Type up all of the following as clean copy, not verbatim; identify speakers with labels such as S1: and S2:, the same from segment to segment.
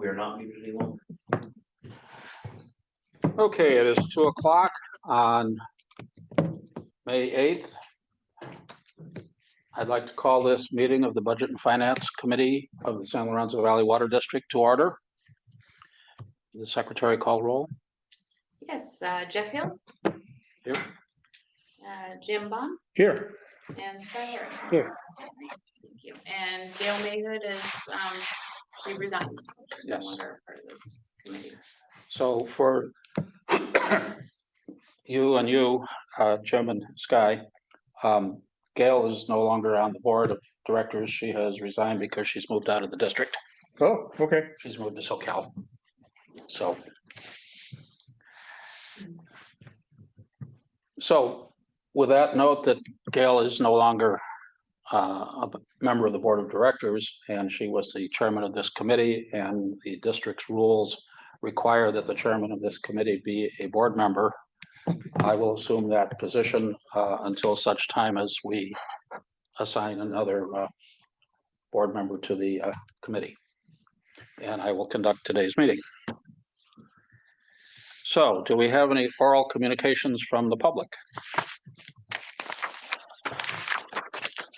S1: We are not muted any longer.
S2: Okay, it is 2 o'clock on May 8th. I'd like to call this meeting of the Budget and Finance Committee of the San Lorenzo Valley Water District to order. The secretary call roll.
S3: Yes, Jeff Hill.
S2: Here.
S3: Jim Bond
S4: Here.
S3: and Skyler.
S2: Here.
S3: Thank you. And Gail Mayhood is, she resigned. She's no
S2: Yes.
S3: longer part of this committee.
S2: So for you, Jim and Sky, Gail is no longer on the board of directors. She has resigned because she's moved out of the district.
S4: Oh, okay.
S2: She's moved to SoCal. So with that note that Gail is no longer a member of the board of directors, and she was the chairman of this committee, and the district's rules require that the chairman of this committee be a board member, I will assume that position until such time as we assign another board member to the committee. And I will conduct today's meeting. So, do we have any oral communications from the public?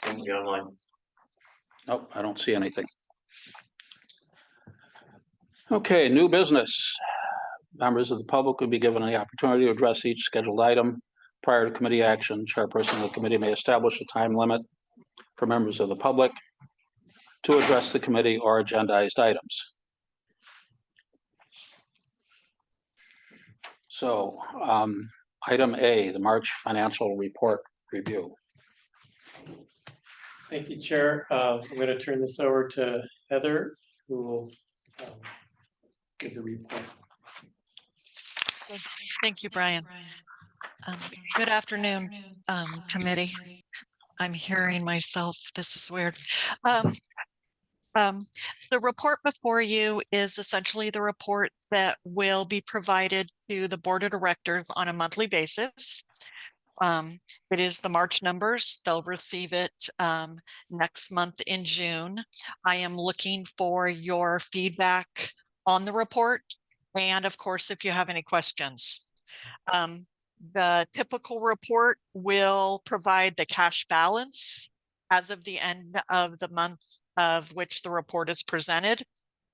S1: Don't be online.
S2: Nope, I don't see anything. Okay, new business. Members of the public will be given the opportunity to address each scheduled item prior to committee action. Chairperson of the committee may establish a time limit for members of the public to address the committee or agendized items. So, item A, the March financial report review.
S5: Thank you, Chair. I'm going to turn this over to Heather, who will give the report.
S6: Thank you, Brian. Good afternoon, committee. I'm hearing myself. This is weird. The report before you is essentially the report that will be provided to the board of directors on a monthly basis. It is the March numbers. They'll receive it next month in June. I am looking for your feedback on the report, and of course, if you have any questions. The typical report will provide the cash balance as of the end of the month of which the report is presented.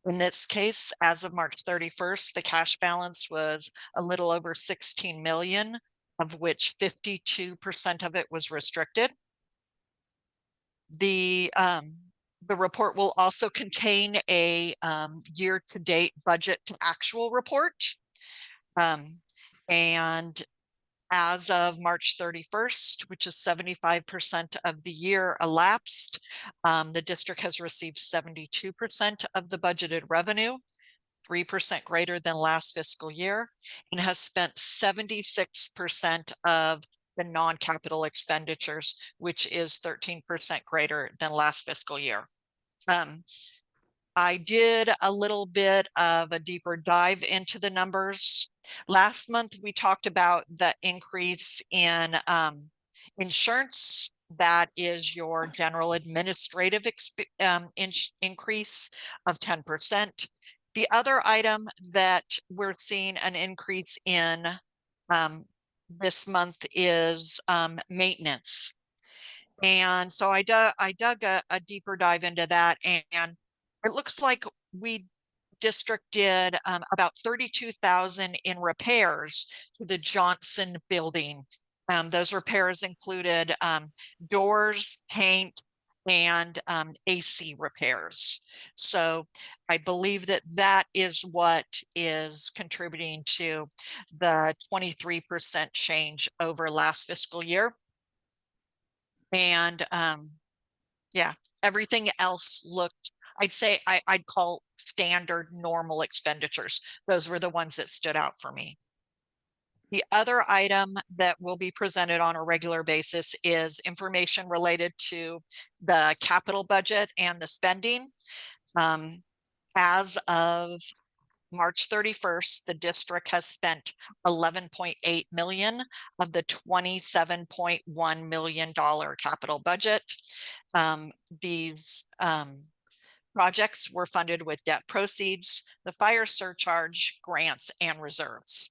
S6: In this case, as of March 31st, the cash balance was a little over 16 million, of which 52% of it was restricted. The report will also contain a year-to-date budget to actual report. And as of March 31st, which is 75% of the year elapsed, the district has received 72% of the budgeted revenue, 3% greater than last fiscal year, and has spent 76% of the non-capital expenditures, which is 13% greater than last fiscal year. I did a little bit of a deeper dive into the numbers. Last month, we talked about the increase in insurance. That is your general administrative increase of 10%. The other item that we're seeing an increase in this month is maintenance. And so I dug a deeper dive into that, and it looks like we district did about 32,000 in repairs to the Johnson building. Those repairs included doors, paint, and AC repairs. So I believe that that is what is contributing to the 23% change over last fiscal year. And yeah, everything else looked, I'd say I'd call standard normal expenditures. Those were the ones that stood out for me. The other item that will be presented on a regular basis is information related to the capital budget and the spending. As of March 31st, the district has spent 11.8 million of the $27.1 million capital budget. These projects were funded with debt proceeds, the fire surcharge, grants, and reserves.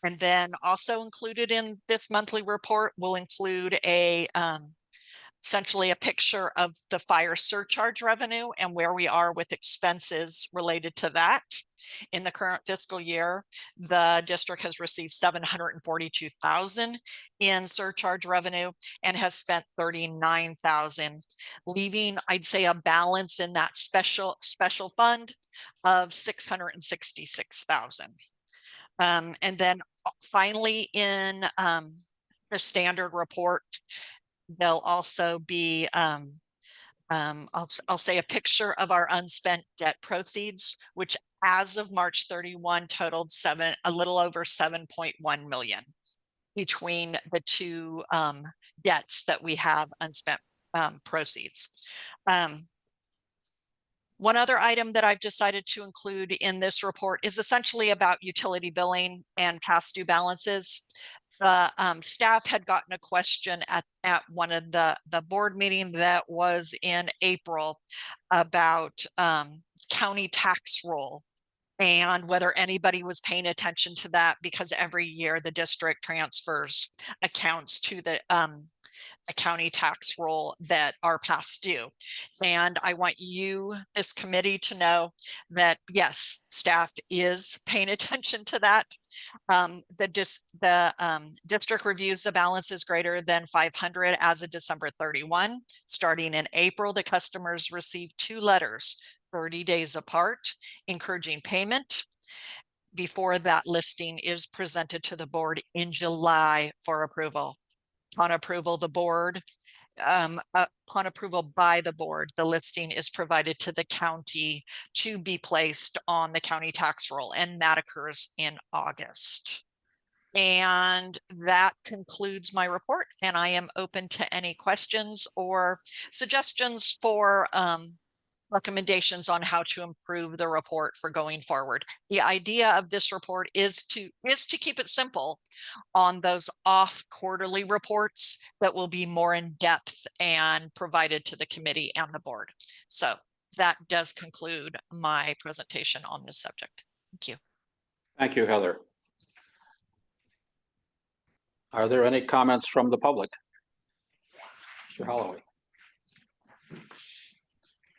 S6: And then also included in this monthly report will include a essentially a picture of the fire surcharge revenue and where we are with expenses related to that. In the current fiscal year, the district has received $742,000 in surcharge revenue and has spent $39,000, leaving, I'd say, a balance in that special fund of $666,000. And then finally, in the standard report, there'll also be I'll say a picture of our unspent debt proceeds, which as of March 31 totaled a little over 7.1 million between the two debts that we have unspent proceeds. One other item that I've decided to include in this report is essentially about utility billing and past due balances. The staff had gotten a question at one of the board meeting that was in April about county tax roll and whether anybody was paying attention to that, because every year the district transfers accounts to the a county tax roll that are past due. And I want you, this committee, to know that yes, staff is paying attention to that. The district reviews the balances greater than 500 as of December 31. Starting in April, the customers received 2 letters 30 days apart, encouraging payment before that listing is presented to the board in July for approval. Upon approval, the board, upon approval by the board, the listing is provided to the county to be placed on the county tax roll, and that occurs in August. And that concludes my report, and I am open to any questions or suggestions for recommendations on how to improve the report for going forward. The idea of this report is to keep it simple on those off quarterly reports that will be more in depth and provided to the committee and the board. So that does conclude my presentation on this subject. Thank you.
S2: Thank you, Heather. Are there any comments from the public? Mr. Holloway.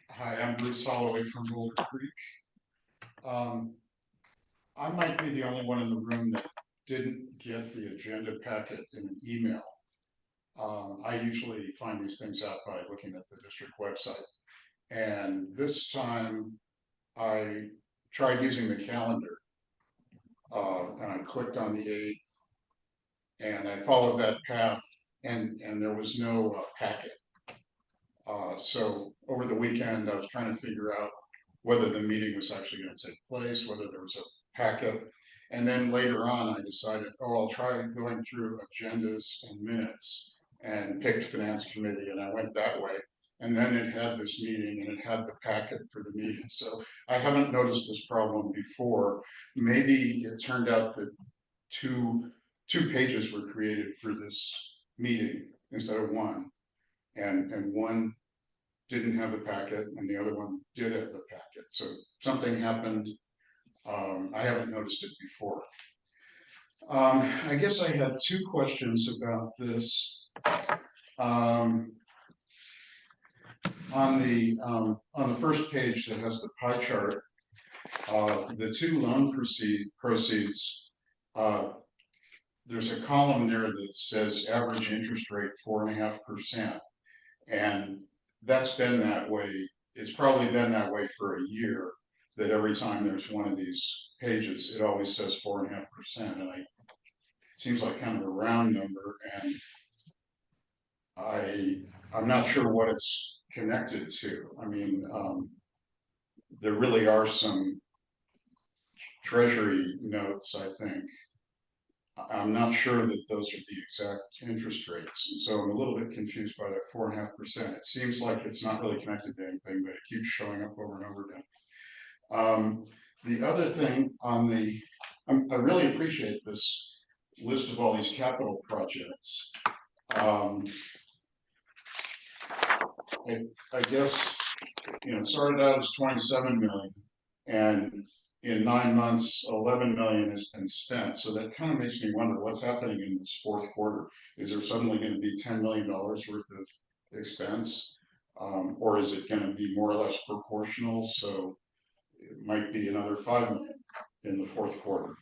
S4: Hi, I'm Bruce Holloway from Boulder Creek. I might be the only one in the room that didn't get the agenda packet in an email. I usually find these things out by looking at the district website. And this time I tried using the calendar and I clicked on the 8th and I followed that path and there was no packet. So over the weekend, I was trying to figure out whether the meeting was actually going to take place, whether there was a packet. And then later on, I decided, oh, I'll try going through agendas and minutes and picked finance committee. And I went that way. And then it had this meeting and it had the packet for the meeting. So I haven't noticed this problem before. Maybe it turned out that two pages were created for this meeting instead of one. And one didn't have the packet and the other one did have the packet. So something happened. I haven't noticed it before. I guess I had 2 questions about this. On the first page that has the pie chart, the 2 loan proceeds, there's a column there that says average interest rate 4.5%. And that's been that way. It's probably been that way for a year, that every time there's one of these pages, it always says 4.5%. And it seems like kind of a round number. And I'm not sure what it's connected to. I mean, there really are some treasury notes, I think. I'm not sure that those are the exact interest rates. And so I'm a little bit confused by that 4.5%. It seems like it's not really connected to anything, but it keeps showing up over and over again. The other thing on I really appreciate this list of all these capital projects. I guess it started out as 27 million, and in 9 months, 11 million has been spent. So that kind of makes me wonder what's happening in this fourth quarter. Is there suddenly going to be $10 million worth of expense? Or is it going to be more or less proportional? So it might be another 5 million in the fourth quarter.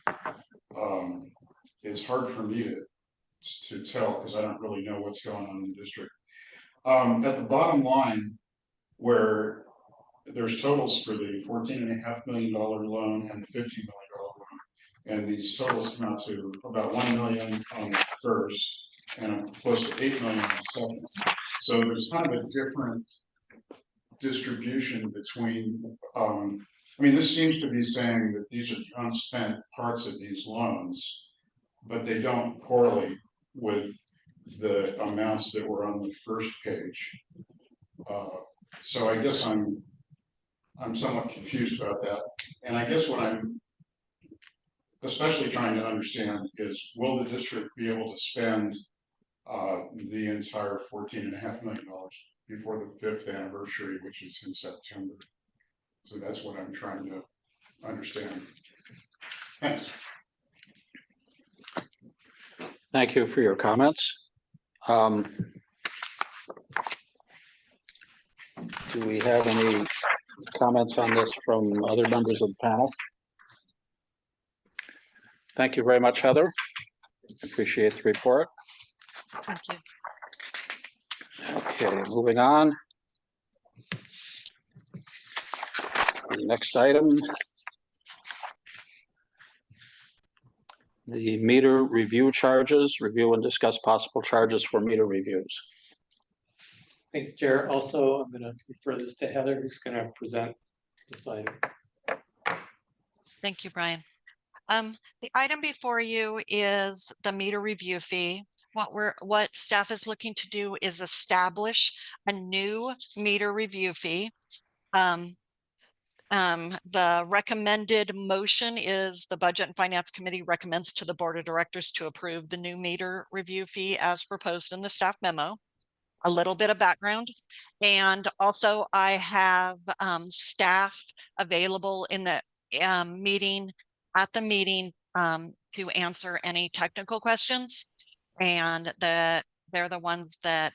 S4: It's hard for me to tell because I don't really know what's going on in the district. At the bottom line, where there's totals for the $14.5 million loan and the $15 million loan, and these totals come out to about 1 million on the first and close to 8 million on the second. So there's kind of a different distribution between. I mean, this seems to be saying that these are the unspent parts of these loans, but they don't correlate with the amounts that were on the first page. So I guess I'm somewhat confused about that. And I guess what I'm especially trying to understand is, will the district be able to spend the entire $14.5 million before the 5th anniversary, which is in September? So that's what I'm trying to understand. Thanks.
S2: Thank you for your comments. Do we have any comments on this from other members of the panel? Thank you very much, Heather. Appreciate the report.
S6: Thank you.
S2: Okay, moving on. The next item. The meter review charges, review and discuss possible charges for meter reviews.
S5: Thanks, Chair. Also, I'm going to refer this to Heather, who's going to present this item.
S6: Thank you, Brian. The item before you is the meter review fee. What staff is looking to do is establish a new meter review fee. The recommended motion is the Budget and Finance Committee recommends to the Board of Directors to approve the new meter review fee as proposed in the staff memo. A little bit of background, and also I have staff available in the meeting to answer any technical questions, and they're the ones that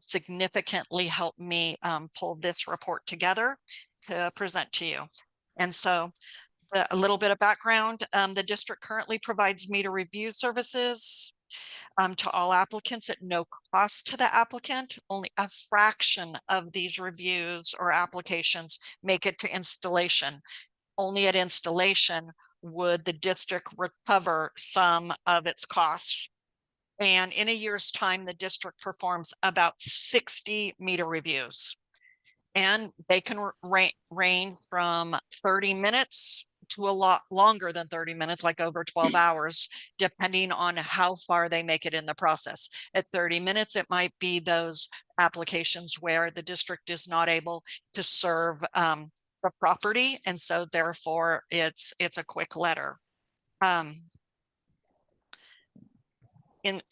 S6: significantly helped me pull this report together to present to you. And so a little bit of background, the district currently provides meter review services to all applicants at no cost to the applicant. Only a fraction of these reviews or applications make it to installation. Only at installation would the district recover some of its costs. And in a year's time, the district performs about 60 meter reviews. And they can range from 30 minutes to a lot longer than 30 minutes, like over 12 hours, depending on how far they make it in the process. At 30 minutes, it might be those applications where the district is not able to serve the property. And so therefore it's a quick letter.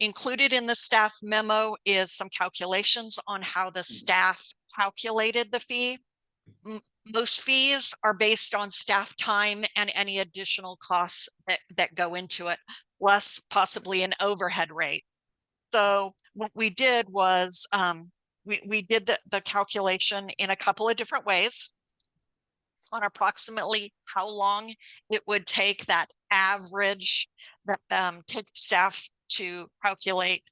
S6: Included in the staff memo is some calculations on how the staff calculated the fee. Most fees are based on staff time and any additional costs that go into it, plus possibly an overhead rate. So what we did was we did the calculation in a couple of different ways on approximately how long it would take that average that take staff to calculate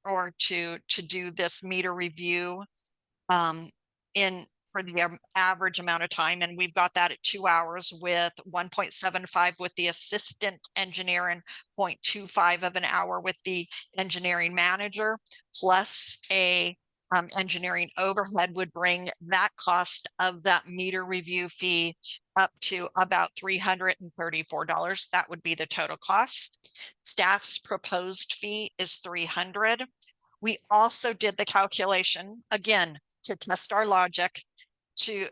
S6: or to do this meter review for the average amount of time. And we've got that at 2 hours with 1.75 with the assistant engineer and 0.25 of an hour with the engineering manager, plus a engineering overhead would bring that cost of that meter review fee up to about $334. That would be the total cost. Staff's proposed fee is $300. We also did the calculation again to test our logic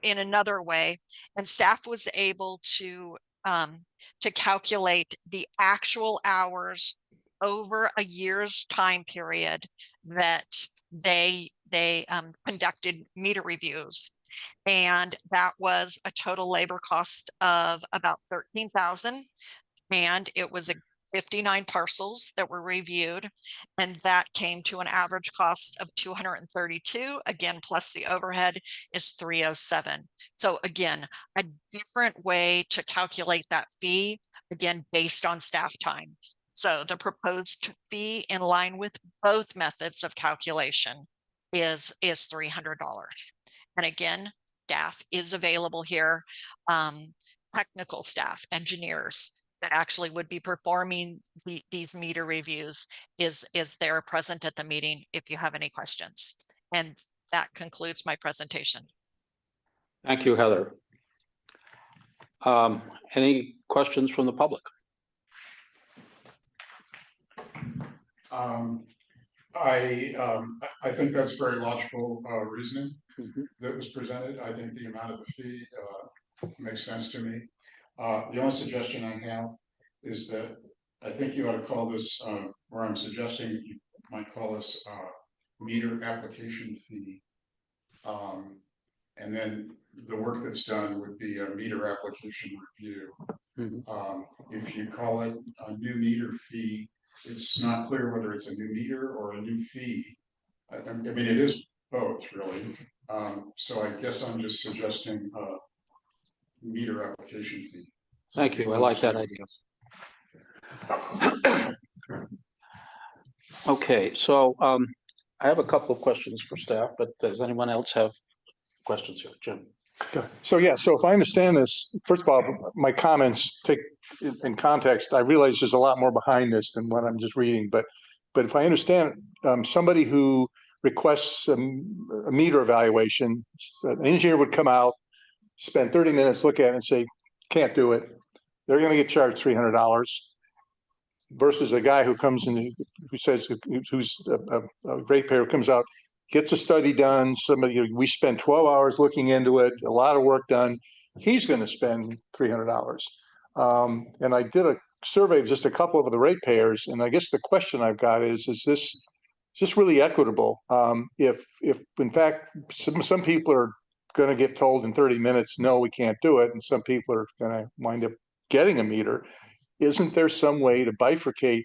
S6: in another way, and staff was able to calculate the actual hours over a year's time period that they they conducted meter reviews. And that was a total labor cost of about 13,000. And it was 59 parcels that were reviewed. And that came to an average cost of 232. Again, plus the overhead is 307. So again, a different way to calculate that fee, again, based on staff time. So the proposed fee in line with both methods of calculation is $300. And again, staff is available here, technical staff, engineers that actually would be performing these meter reviews is there present at the meeting if you have any questions. And that concludes my presentation.
S2: Thank you, Heather. Any questions from the public?
S4: I think that's very logical reasoning
S2: Mhm.
S4: that was presented. I think the amount of the fee makes sense to me. The only suggestion I have is that I think you ought to call this, or I'm suggesting that you might call this meter application fee. And then the work that's done would be a meter application review.
S2: Mhm.
S4: If you call it a new meter fee, it's not clear whether it's a new meter or a new fee. I mean, it is both, really. So I guess I'm just suggesting meter application fee.
S2: Thank you. I like that idea. Okay, so I have a couple of questions for staff, but does anyone else have questions here? Jim?
S7: So yeah, so if I understand this, first of all, my comments take in context. I realize there's a lot more behind this than what I'm just reading, but if I understand, somebody who requests a meter evaluation, an engineer would come out, spend 30 minutes, look at it and say, can't do it. They're going to get charged $300 versus a guy who comes in, who says, who's a ratepayer, comes out, gets a study done. Somebody, we spend 12 hours looking into it, a lot of work done. He's going to spend $300. And I did a survey of just a couple of the ratepayers, and I guess the question I've got is this really equitable? If in fact some people are going to get told in 30 minutes, no, we can't do it, and some people are going to wind up getting a meter, isn't there some way to bifurcate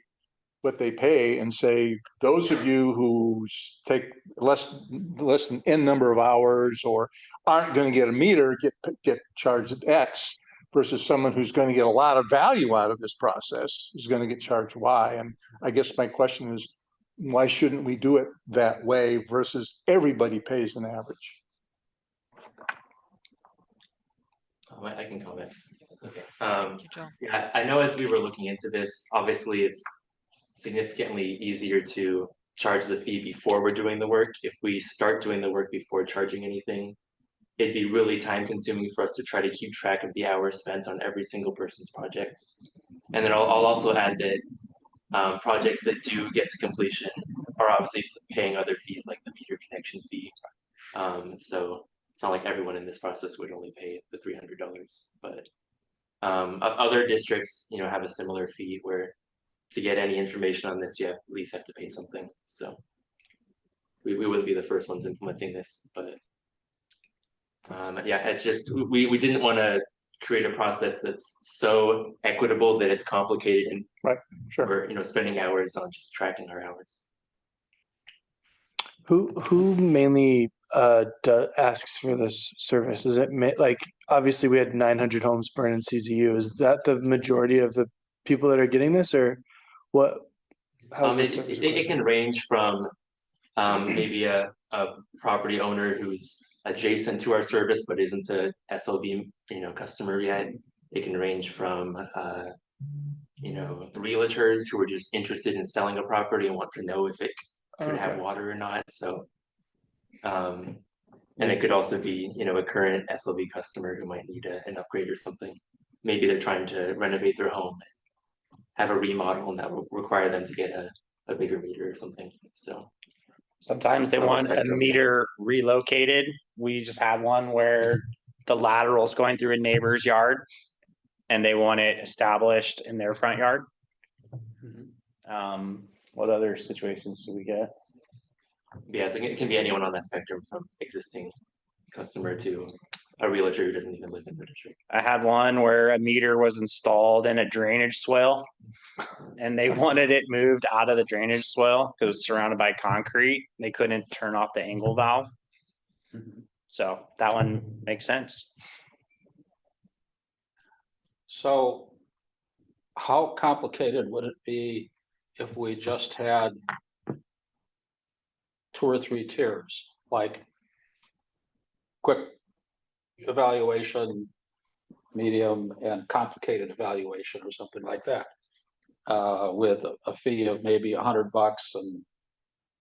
S7: what they pay and say, those of you who take less than N number of hours or aren't going to get a meter get charged X, versus someone who's going to get a lot of value out of this process is going to get charged Y? And I guess my question is, why shouldn't we do it that way versus everybody pays an average?
S8: I can comment if that's okay.
S6: Thank you, Joel.
S8: Yeah, I know as we were looking into this, obviously it's significantly easier to charge the fee before we're doing the work. If we start doing the work before charging anything, it'd be really time consuming for us to try to keep track of the hours spent on every single person's project. And then I'll also add that projects that do get to completion are obviously paying other fees like the meter connection fee. So it's not like everyone in this process would only pay the $300, but other districts, you know, have a similar fee where to get any information on this, you at least have to pay something. So we wouldn't be the first ones implementing this, but yeah, it's just we didn't want to create a process that's so equitable that it's complicated and
S7: Right, sure.
S8: we're, you know, spending hours on just tracking our hours.
S9: Who mainly asks for this service? Is it like, obviously we had 900 homes burn in CZU. Is that the majority of the people that are getting this, or what?
S8: It can range from maybe a property owner who's adjacent to our service but isn't a SLV, you know, customer yet. It can range from you know, realtors who are just interested in selling a property and want to know if it could have water or not. So and it could also be, you know, a current SLV customer who might need an upgrade or something. Maybe they're trying to renovate their home and have a remodel, and that will require them to get a bigger meter or something. So
S10: sometimes they want a meter relocated. We just had one where the lateral is going through a neighbor's yard and they want it established in their front yard. What other situations do we get?
S8: Yeah, so it can be anyone on that spectrum from existing customer to a realtor who doesn't even live in the district.
S10: I had one where a meter was installed in a drainage swale. And they wanted it moved out of the drainage swale because it was surrounded by concrete. They couldn't turn off the angle valve. So that one makes sense.
S2: So how complicated would it be if we just had 2 or 3 tiers, like quick evaluation, medium, and complicated evaluation or something like that? With a fee of maybe $100 and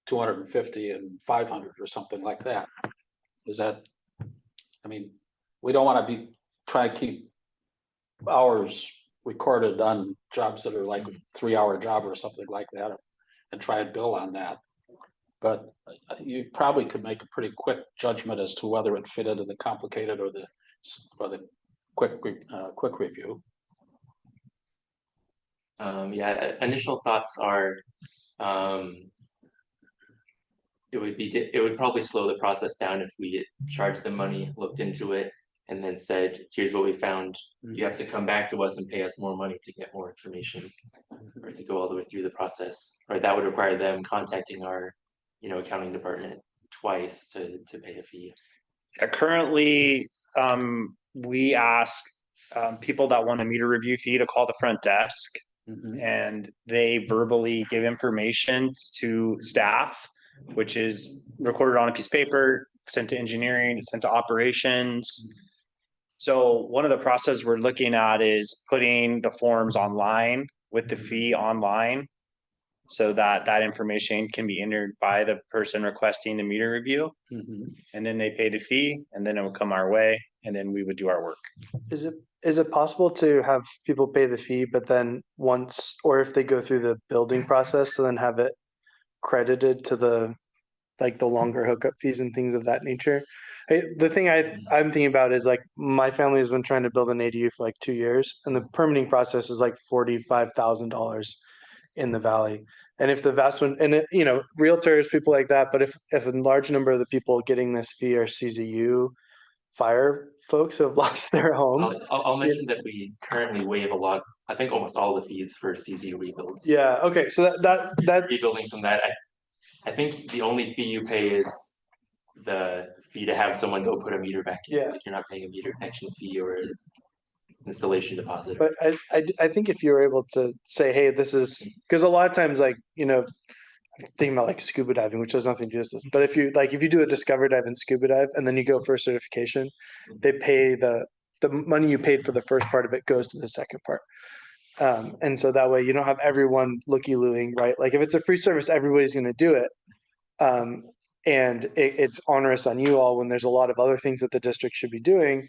S2: 250 and 500 or something like that. Is that, I mean, we don't want to be trying to keep hours recorded on jobs that are like a 3-hour job or something like that, and try and bill on that. But you probably could make a pretty quick judgment as to whether it fit into the complicated or the quick review.
S8: Yeah, initial thoughts are, it would probably slow the process down if we charged the money, looked into it, and then said, here's what we found. You have to come back to us and pay us more money to get more information, or to go all the way through the process. Or that would require them contacting our, accounting department twice to pay a fee.
S10: Currently, we ask people that want a meter review fee to call the front desk. And they verbally give information to staff, which is recorded on a piece of paper, sent to engineering, sent to operations. So one of the processes we're looking at is putting the forms online with the fee online, so that information can be entered by the person requesting the meter review. And then they pay the fee, and then it will come our way, and then we would do our work.
S9: Is it possible to have people pay the fee, but then once, or if they go through the building process, so then have it credited to the longer hookup fees and things of that nature? The thing I'm thinking about is like my family has been trying to build an ADU for like 2 years, and the permitting process is like $45,000 in the valley. And if the vast one, and realtors, people like that, but if a large number of the people getting this fee are CZU fire folks who have lost their homes.
S8: I'll mention that we currently waive a lot, I think almost all the fees for CZ rebuilds.
S9: Yeah, okay, so that
S8: rebuilding from that, I think the only fee you pay is the fee to have someone go put a meter back in.
S9: Yeah.
S8: Like you're not paying a meter connection fee or installation deposit.
S9: But I think if you're able to say, hey, this is, because a lot of times, like, thinking about like scuba diving, which has nothing to do with this, but if you do a discover dive and scuba dive and then you go for a certification, they pay the money you paid for the first part of it goes to the second part. And so that way you don't have everyone looky-looing, right? Like if it's a free service, everybody's going to do it. And it's onerous on you all when there's a lot of other things that the district should be doing.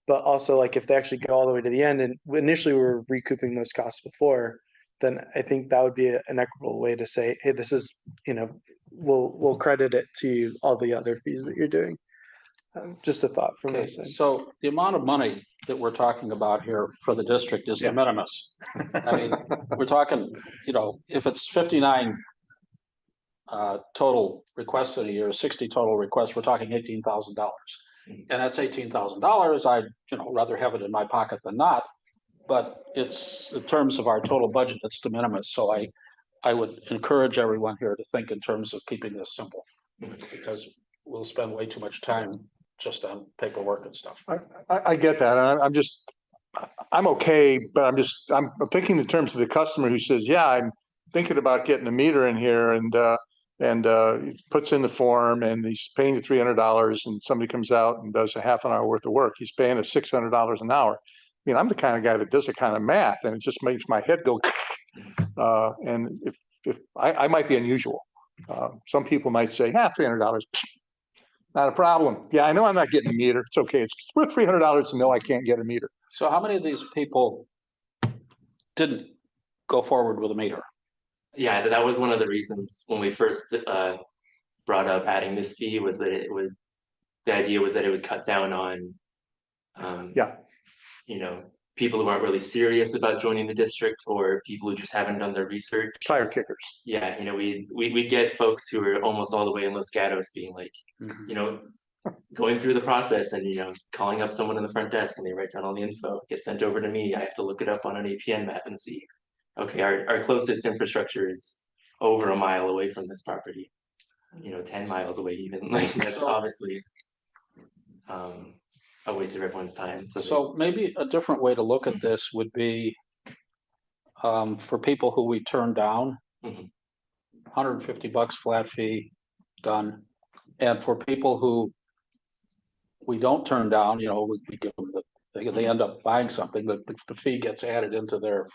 S9: But also, like, if they actually go all the way to the end, and initially we were recouping those costs before, then I think that would be an equitable way to say, hey, this is, we'll credit it to all the other fees that you're doing. Just a thought from my
S2: Okay,
S9: side.
S2: so the amount of money that we're talking about here for the district is de minimis. I mean, we're talking, if it's 59 total requests in a year, 60 total requests, we're talking $18,000. And that's $18,000. I'd, rather have it in my pocket than not. But it's, in terms of our total budget, it's de minimis. So I would encourage everyone here to think in terms of keeping this simple, because we'll spend way too much time just on paperwork and stuff.
S7: I get that, and I'm okay, but I'm thinking in terms of the customer who says, yeah, I'm thinking about getting a meter in here, and he puts in the form and he's paying the $300, and somebody comes out and does a half an hour worth of work. He's paying us $600 an hour. I mean, I'm the kind of guy that does the kind of math, and it just makes my head go. And if I might be unusual, some people might say, $300, not a problem. Yeah, I know I'm not getting a meter. It's okay. It's worth $300 to know I can't get a meter.
S2: So how many of these people didn't go forward with a meter?
S8: Yeah, that was one of the reasons when we first brought up adding this fee, was that the idea was that it would cut down on people who aren't really serious about joining the district or people who just haven't done their research.
S7: Tire kickers.
S8: Yeah, you know, we get folks who are almost all the way in Los Gatos being like,
S2: Mhm.
S8: you know, going through the process and, you know, calling up someone in the front desk and they write down all the info, get sent over to me. I have to look it up on an APN map and see, okay, our closest infrastructure is over a mile away from this property, you know, 10 miles away even. Like that's obviously a waste of everyone's time.
S2: So maybe a different way to look at this would be for people who we turn down,
S8: Mhm.
S2: $150 flat fee, done. And for people who we don't turn down, you know, we give them they end up buying something, the fee gets added into their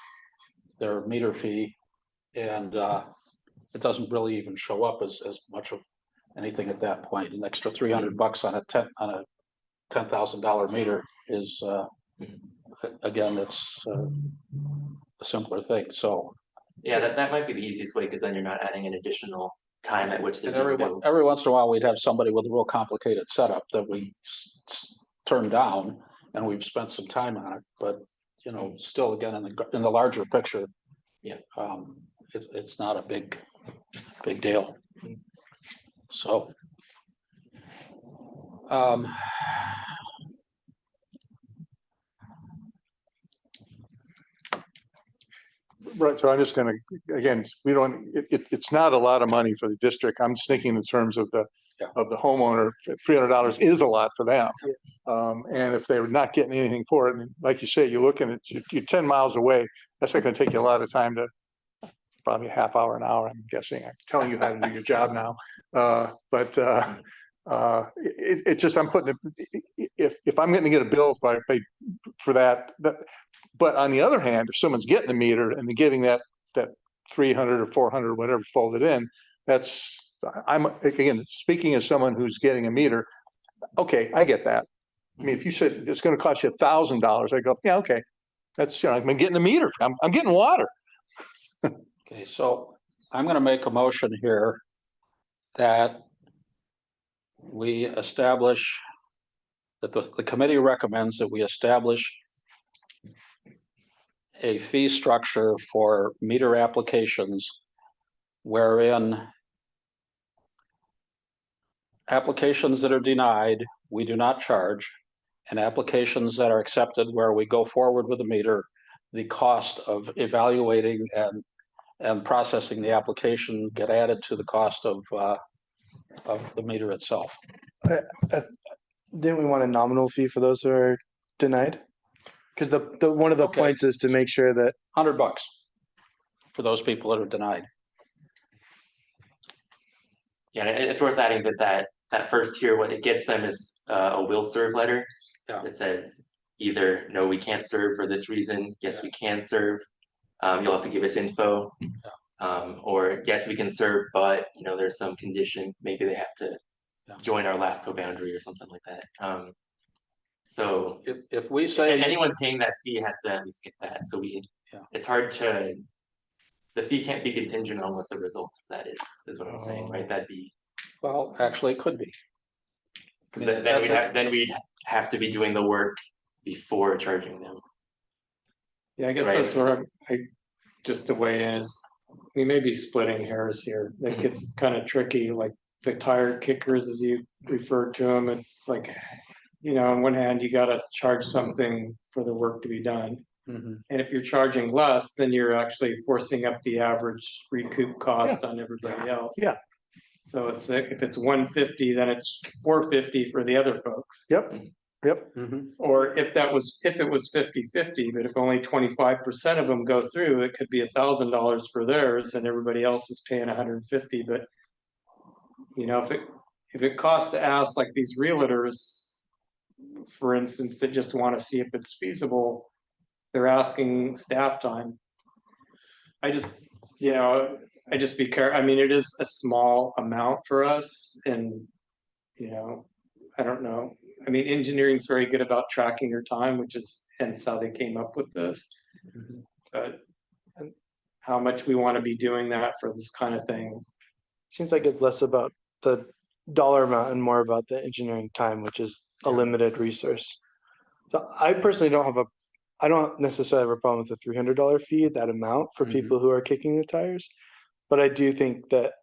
S2: meter fee. And it doesn't really even show up as much of anything at that point. An extra $300 on a $10,000 meter is again, it's a simpler thing. So
S8: yeah, that might be the easiest way because then you're not adding an additional time at which they're
S2: and
S8: being billed.
S2: every once in a while we'd have somebody with a real complicated setup that we turn down, and we've spent some time on it. But you know, still, again, in the larger picture,
S8: Yeah.
S2: It's not a big deal. So.
S7: Right, so I'm just gonna, again, we don't, it's not a lot of money for the district. I'm just thinking in terms of the homeowner. $300 is a lot for them. And if they're not getting anything for it, and like you say, you're looking at, you're 10 miles away, that's not gonna take you a lot of time to, probably a half hour, an hour, I'm guessing. I'm telling you how to do your job now. It just, I'm putting it, if I'm gonna get a bill for that, but on the other hand, if someone's getting a meter and they're getting that 300 or 400, whatever folded in, I'm, again, speaking as someone who's getting a meter, okay, I get that. I mean, if you said it's gonna cost you $1,000, I go, yeah, okay. That's, you know, I'm getting a meter, I'm getting water.
S2: Okay, so I'm gonna make a motion here that we establish that the committee recommends that we establish a fee structure for meter applications wherein applications that are denied, we do not charge, and applications that are accepted where we go forward with a meter, the cost of evaluating and processing the application get added to the cost of the meter itself.
S9: Didn't we want a nominal fee for those who are denied? Because the one of the
S2: Okay.
S9: points is to make sure that
S2: $100 for those people that are denied.
S8: Yeah, and it's worth adding that first tier, what it gets them is a will serve letter.
S2: Yeah.
S8: That says either no, we can't serve for this reason, yes, we can serve. You'll have to give us info. Or yes, we can serve, but you know, there's some condition, maybe they have to join our LAFCO boundary or something like that. So
S2: if we say
S8: anyone paying that fee has to at least get that. So it's hard to, the fee can't be contingent on what the result of that is what I'm saying, right? That'd be.
S2: Well, actually, it could be.
S8: Because then we'd have to be doing the work before charging them.
S5: Yeah, I guess
S8: Right.
S5: that's where just the way is, we may be splitting hairs here. That
S8: Mhm.
S5: gets kind of tricky, like the tire kickers, as you referred to them. It's like, you know, on one hand, you gotta charge something for the work to be done.
S2: Mhm.
S5: And if you're charging less, then you're actually forcing up the average recoup cost on everybody else.
S7: Yeah.
S5: So it's if it's 150, then it's 450 for the other folks.
S7: Yep.
S2: Mhm.
S5: Or if it was 50-50, but if only 25% of them go through, it could be $1,000 for theirs and everybody else is paying 150. But you know, if it costs to ask like these realtors, for instance, that just want to see if it's feasible, they're asking staff time. I just be careful. I mean, it is a small amount for us, and you know, I don't know. I mean, engineering's very good about tracking your time, which is hence how they came up with this.
S2: Mhm.
S5: But how much we want to be doing that for this kind of thing.
S9: seems like it's less about the dollar amount and more about the engineering time, which is a limited resource. So I personally don't have I don't necessarily have a problem with the $300 fee, that amount for
S2: Mhm.
S9: people who are kicking the tires. But I do think that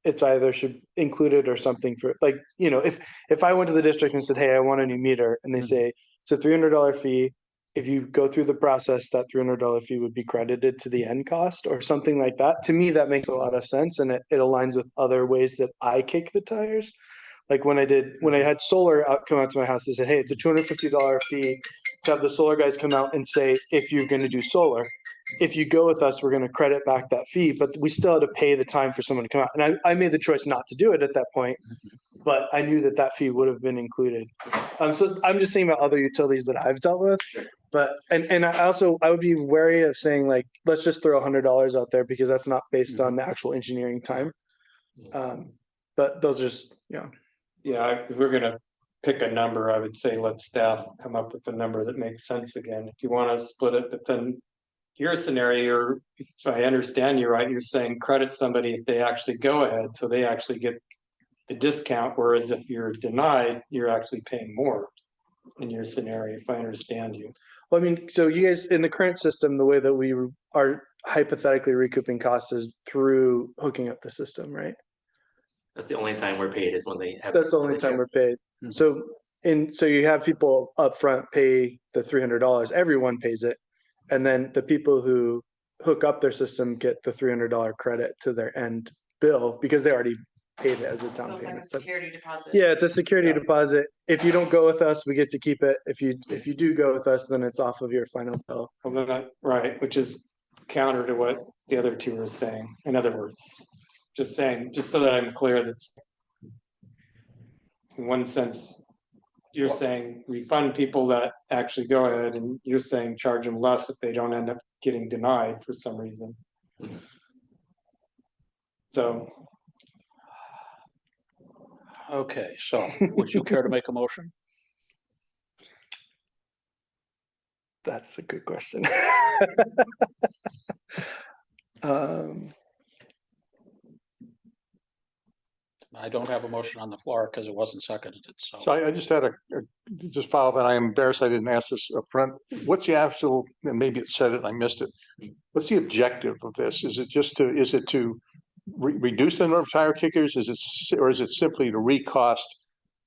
S9: it's either should include it or something for, like, you know, if I went to the district and said, hey, I want a new meter, and they
S2: Mhm.
S9: say it's a $300 fee. If you go through the process, that $300 fee would be credited to the end cost or something like that. To me, that makes a lot of sense, and it aligns with other ways that I kick the tires. Like when I had solar come out to my house, they said, hey, it's a $250 fee to have the solar guys come out and say, if you're gonna do solar, if you go with us, we're gonna credit back that fee, but we still had to pay the time for someone to come out. And I made the choice not to do it at that point, but I knew that that fee would have been included. So I'm just thinking about other utilities that I've dealt with. But, and I would be wary of saying like, let's just throw $100 out there because that's not based on the actual engineering time. But those are just, you know.
S5: Yeah, if we're gonna pick a number, I would say let staff come up with a number that makes sense again. If you wanna split it, but then your scenario, if I understand you right, you're saying credit somebody if they actually go ahead, so they actually get the discount, whereas if you're denied, you're actually paying more in your scenario, if I understand you.
S9: Well, I mean, so you guys, in the current system, the way that we are hypothetically recouping costs is through hooking up the system, right?
S8: That's the only time we're paid is when they have.
S9: That's the only time we're paid.
S2: Mhm.
S9: So you have people upfront pay the $300, everyone pays it. And then the people who hook up their system get the $300 credit to their end bill because they already paid it as a
S3: So
S9: down
S3: it's like
S9: payment.
S3: a
S9: But
S3: security deposit.
S9: yeah, it's a security
S2: Yeah.
S9: deposit. If you don't go with us, we get to keep it. If you do go with us, then it's off of your final bill.
S5: Well, then right, which is counter to what the other two are saying. In other words, just saying, just so that I'm clear, that's in one sense, you're saying refund people that actually go ahead, and you're saying charge them less if they don't end up getting denied for some reason.
S8: Mhm.
S5: So,
S2: Okay, so would you care to make a motion?
S9: That's a good question. Um,
S2: I don't have a motion on the floor because it wasn't seconded,
S7: So
S2: so.
S7: I just had just follow up, and I am embarrassed I didn't ask this up front. What's the absolute, and maybe it said it and I missed it. What's the objective of this? Is it to reduce the number of tire kickers? Or is it simply to recost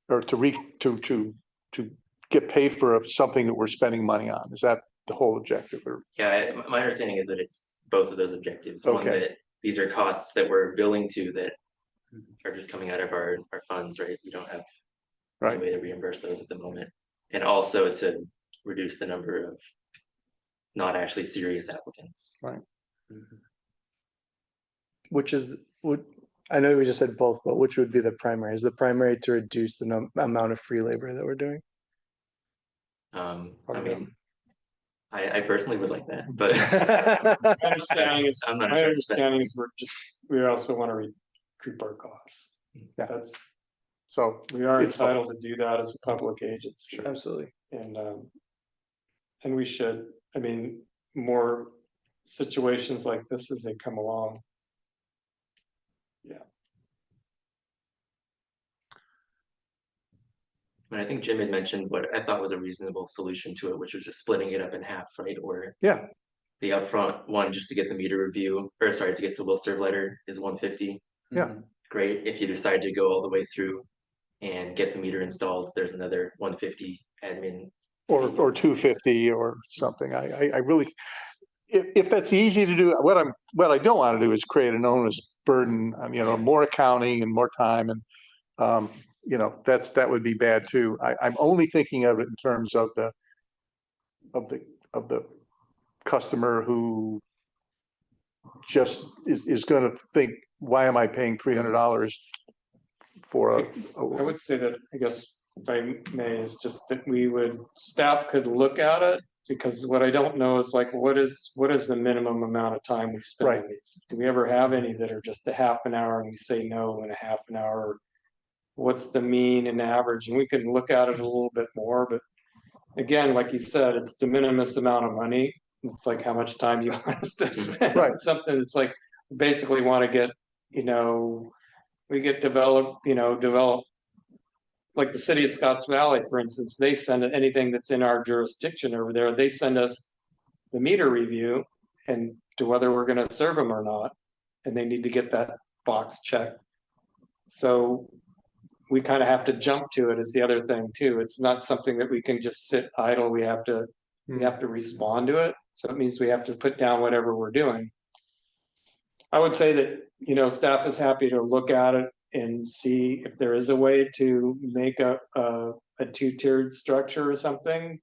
S7: or to get paid for something that we're spending money on? Is that the whole objective or?
S8: Yeah, my understanding is that it's both of those objectives. One,
S7: Okay.
S8: that these are costs that we're billing to that are just coming out of our funds, right? We don't have any
S7: Right.
S8: way to reimburse those at the moment. And also to reduce the number of not actually serious applicants.
S9: which is I know we just said both, but which would be the primary? Is the primary to reduce the amount of free labor that we're doing?
S8: I mean, I personally would like that, but
S5: my understanding is,
S8: I'm not in charge of that.
S5: we also want to recoup our costs.
S7: Yeah.
S5: That's,
S7: So
S5: we are
S7: It's both.
S5: entitled to do that as a public agency.
S9: Absolutely.
S5: And we should, I mean, more situations like this as they come along.
S8: I mean, I think Jim had mentioned what I thought was a reasonable solution to it, which was just splitting it up in half, right? Or
S7: Yeah.
S8: the upfront one just to get the meter review, or sorry, to get the will serve letter is 150.
S7: Yeah.
S8: Great. If you decide to go all the way through and get the meter installed, there's another 150 admin.
S7: Or 250 or something. I really, if that's easy to do, what I don't want to do is create an onerous burden, more accounting and more time and, that would be bad too. I'm only thinking of it in terms of the customer who just is going to think, why am I paying $300 for
S5: I would say that, I guess, if I may, is just that staff could look at it, because what I don't know is like, what is the minimum amount of time we spend on these? Do we ever have any that are just a half an hour and we say no in a half an hour? What's the mean and average? And we can look at it a little bit more, but again, like you said, it's de minimis amount of money. It's like, how much time do you want us to spend on something that's like, basically want to get, develop like the city of Scotts Valley, for instance, they send anything that's in our jurisdiction over there, they send us the meter review and to whether we're gonna serve them or not, and they need to get that box checked. So we kind of have to jump to it is the other thing too. It's not something that we can just sit idle. We have to respond to it. So it means we have to put down whatever we're doing. I would say that, you know, staff is happy to look at it and see if there is a way to make a two-tiered structure or something.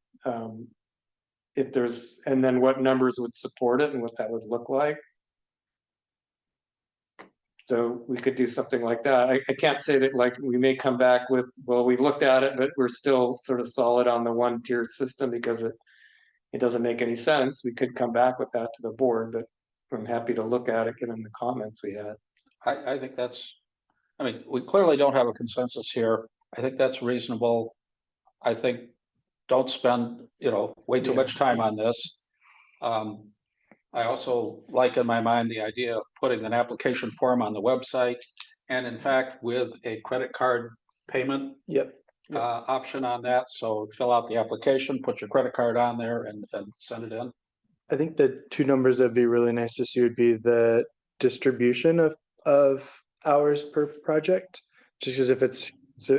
S5: If there's, and then what numbers would support it and what that would look like. So we could do something like that. I can't say that like we may come back with, well, we looked at it, but we're still sort of solid on the one tier system because it doesn't make any sense. We could come back with that to the board, but I'm happy to look at it, given the comments we had.
S2: I think that's, I mean, we clearly don't have a consensus here. I think that's reasonable. I think don't spend, you know, way too much time on this. I also like in my mind the idea of putting an application form on the website and in fact with a credit card payment option on that. So fill out the application, put your credit card on there and send it in.
S9: I think the two numbers that'd be really nice to see would be the distribution of hours per project. Just because if it's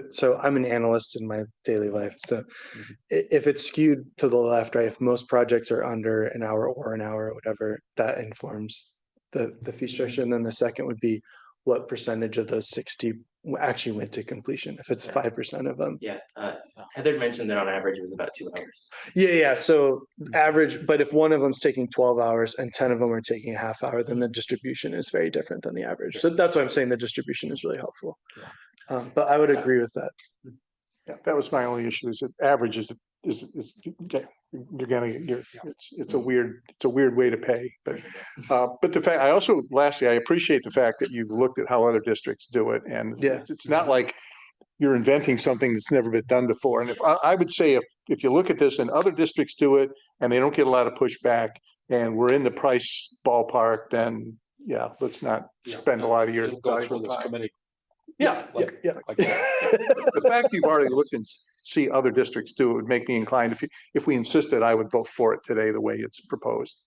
S9: so I'm an analyst in my daily life. If it's skewed to the left, right? If most projects are under an hour or an hour or whatever, that informs the fee structure. And then the second would be what percentage of those 60 actually went to completion, if it's 5% of them.
S8: Yeah, Heather mentioned that on average it was about 2 hours.
S9: Yeah. So average, but if one of them's taking 12 hours and 10 of them are taking a half hour, then the distribution is very different than the average. So that's why I'm saying the distribution is really helpful. But I would agree with that.
S7: Yeah, that was my only issue, is that average is okay, you're gonna, it's a weird way to pay, but the fact, lastly, I appreciate the fact that you've looked at how other districts do it, and it's not like you're inventing something that's never been done before. And if I would say if you look at this and other districts do it and they don't get a lot of pushback and we're in the price ballpark, then let's not spend a lot of your
S2: Go through this committee.
S9: Yeah.
S7: The fact you've already looked and see other districts do it would make me inclined, if we insisted, I would vote for it today, the way it's proposed.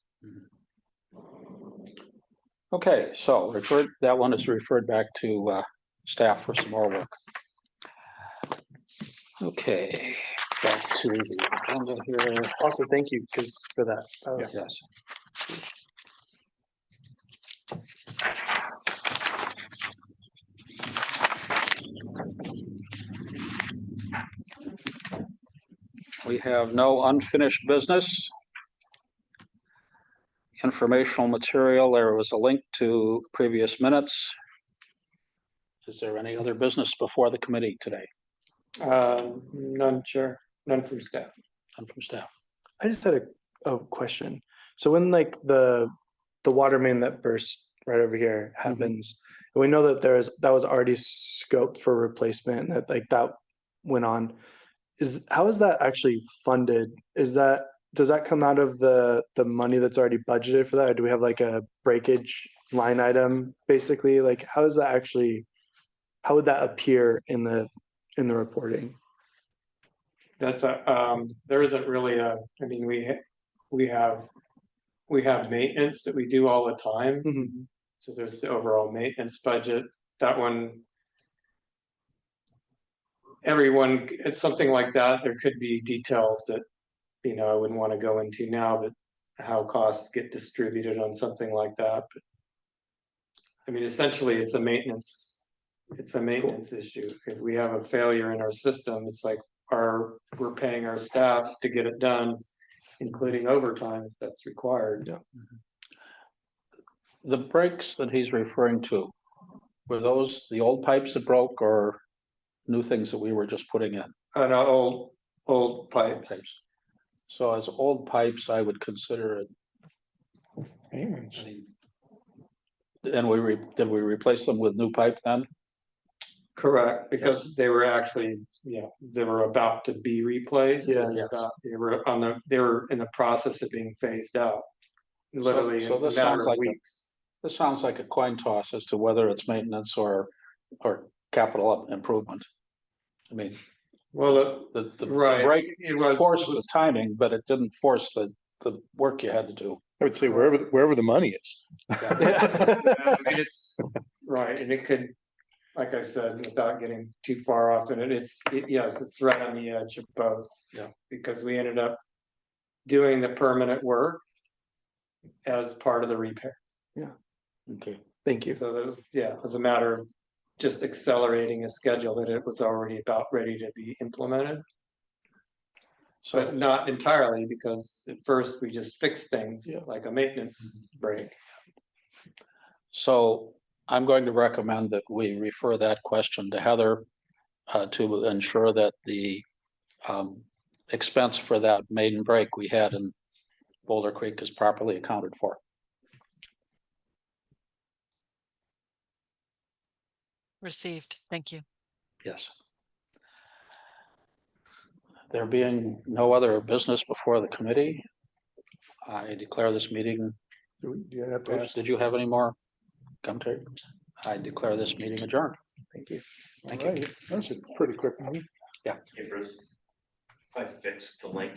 S2: Okay, so that one is referred back to staff for some more work. Okay, back to the agenda here.
S9: Also, thank you for that.
S2: Yes. We have no unfinished business. Informational material, there was a link to previous minutes. Is there any other business before the committee today?
S5: None, Chair, none from staff.
S2: None from staff.
S9: I just had a question. So when like the water main that burst right over here happens, and we know that that was already scoped for replacement, that like that went on. How is that actually funded? Does that come out of the money that's already budgeted for that? Or do we have like a breakage line item basically? Like how would that appear in the reporting?
S5: That's there isn't really I mean, we have maintenance that we do all the time. So there's the overall maintenance budget. That one, it's something like that. There could be details that, you know, I wouldn't want to go into now, but how costs get distributed on something like that. But I mean, essentially it's a maintenance issue. If we have a failure in our system, it's like we're paying our staff to get it done, including overtime if that's required.
S2: The breaks that he's referring to, were those the old pipes that broke or new things that we were just putting in?
S5: No, old pipes.
S2: So as old pipes, I would consider it.
S7: Payments.
S2: And did we replace them with new pipe then?
S5: Correct, because they were actually, they were about to be replaced.
S9: Yeah.
S5: They were in the process of being phased out. Literally
S2: So
S5: in a
S2: this
S5: matter
S2: sounds
S5: of
S2: like
S5: weeks.
S2: This sounds like a coin toss as to whether it's maintenance or capital improvement. I mean,
S5: Well,
S2: The
S5: right,
S2: break
S5: it was.
S2: forced the timing, but it didn't force the work you had to do.
S7: I would say wherever the money is.
S5: I mean, it's, right, and it could, like I said, without getting too far off in it, yes, it's right on the edge of both.
S2: Yeah.
S5: Because we ended up doing the permanent work as part of the repair.
S2: Okay.
S9: Thank you.
S5: So that was, yeah, it was a matter of just accelerating a schedule that it was already about ready to be implemented.
S2: So,
S5: But not entirely, because at first we just fixed things
S9: Yeah.
S5: like a maintenance break.
S2: so I'm going to recommend that we refer that question to Heather to ensure that the expense for that maiden break we had in Boulder Creek is properly accounted for.
S6: Received. Thank you.
S2: Yes. There being no other business before the committee, I declare this meeting.
S7: Do you have to
S2: Bruce,
S7: ask?
S2: did you have any more commentary? I declare this meeting adjourned.
S9: Thank you.
S2: Thank
S7: All
S2: you.
S7: right, that's a pretty quick meeting.
S1: Hey Bruce. I fixed the link